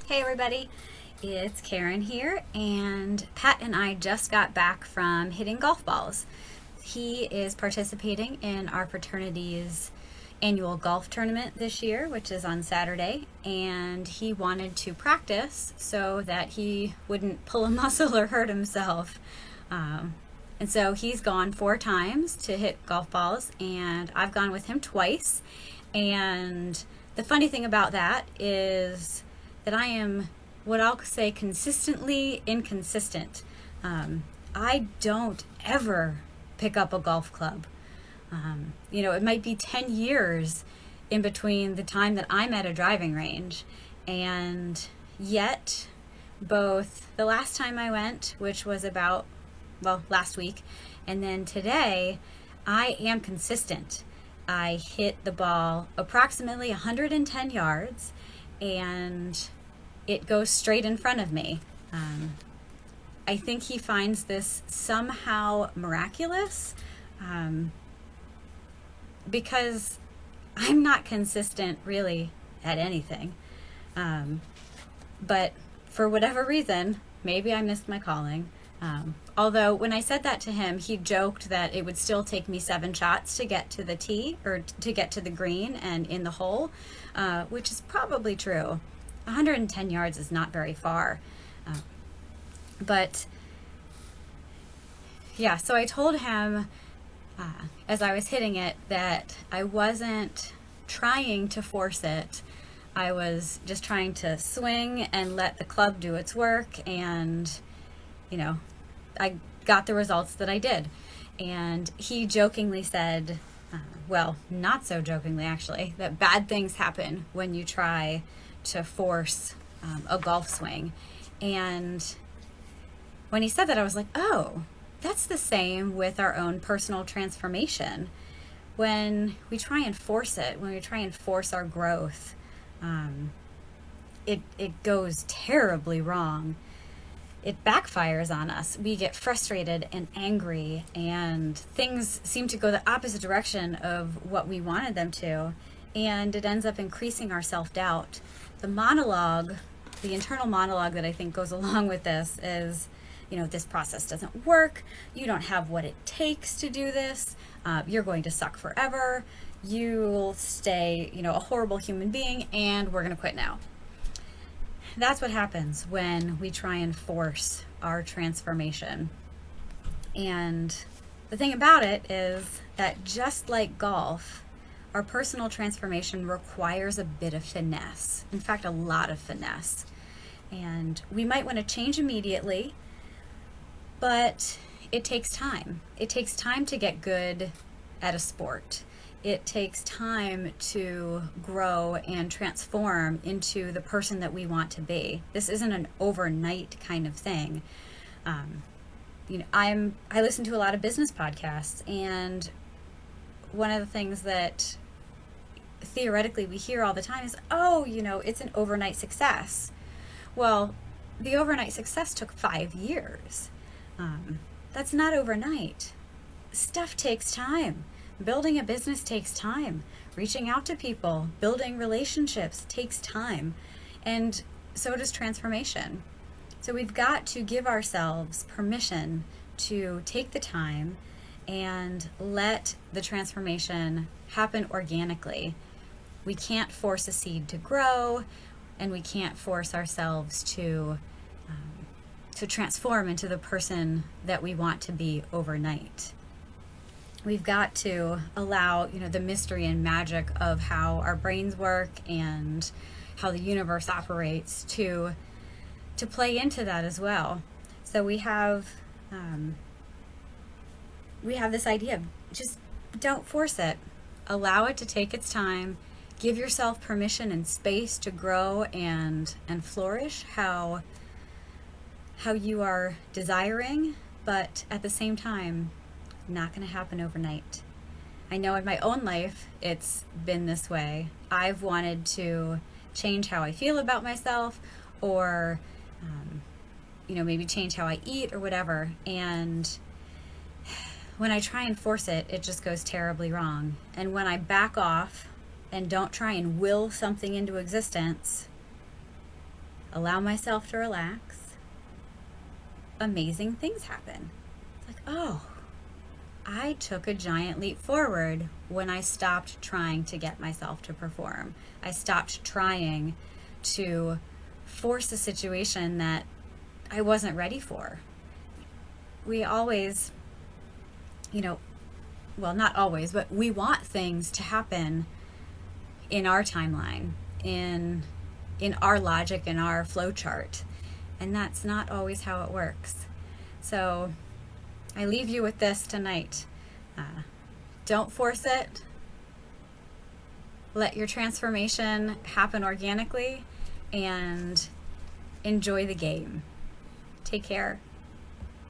Hey everybody, it's Karen here, and Pat and I just got back from hitting golf balls. He is participating in our fraternity's annual golf tournament this year, which is on Saturday, and he wanted to practice so that he wouldn't pull a muscle or hurt himself. And so he's gone 4 times to hit golf balls, and I've gone with him twice. And the funny thing about that is that I am what I'll say consistently inconsistent. I don't ever pick up a golf club. It might be 10 years in between the time that I'm at a driving range, and yet both the last time I went, which was last week, and then today, I am consistent. I hit the ball approximately 110 yards, and it goes straight in front of me. I think he finds this somehow miraculous, because I'm not consistent really at anything. But for whatever reason, maybe I missed my calling. Although when I said that to him, he joked that it would still take me 7 shots to get to the tee or to get to the green and in the hole, which is probably true. 110 yards is not very far. But yeah, so I told him as I was hitting it that I wasn't trying to force it. I was just trying to swing and let the club do its work, and I got the results that I did. And he jokingly said, not so jokingly actually, that bad things happen when you try to force a golf swing. And when he said that, I was like, oh, that's the same with our own personal transformation. When we try and force it, when we try and force our growth, it goes terribly wrong. It backfires on us. We get frustrated and angry, and things seem to go the opposite direction of what we wanted them to, and it ends up increasing our self-doubt. The internal monologue that I think goes along with this is, this process doesn't work. You don't have what it takes to do this. You're going to suck forever. You'll stay, a horrible human being, and we're going to quit now. That's what happens when we try and force our transformation. And the thing about it is that just like golf, our personal transformation requires a bit of finesse. In fact, a lot of finesse. And we might want to change immediately, but it takes time. It takes time to get good at a sport. It takes time to grow and transform into the person that we want to be. This isn't an overnight kind of thing. I listen to a lot of business podcasts, and one of the things that theoretically we hear all the time is, it's an overnight success. Well, the overnight success took 5 years. That's not overnight. Stuff takes time. Building a business takes time. Reaching out to people, building relationships takes time. And so does transformation. So we've got to give ourselves permission to take the time and let the transformation happen organically. We can't force a seed to grow, and we can't force ourselves to transform into the person that we want to be overnight. We've got to allow, the mystery and magic of how our brains work and how the universe operates to play into that as well. So we have this idea of just don't force it. Allow it to take its time. Give yourself permission and space to grow and flourish how you are desiring, but at the same time, not going to happen overnight. I know in my own life it's been this way. I've wanted to change how I feel about myself, or maybe change how I eat or whatever, and when I try and force it, it just goes terribly wrong. And when I back off and don't try and will something into existence, allow myself to relax, amazing things happen. It's like, oh, I took a giant leap forward when I stopped trying to get myself to perform. I stopped trying to force a situation that I wasn't ready for. We always, well, not always, but we want things to happen in our timeline, in our logic, in our flow chart. And that's not always how it works. So I leave you with this tonight. Don't force it. Let your transformation happen organically and enjoy the game. Take care.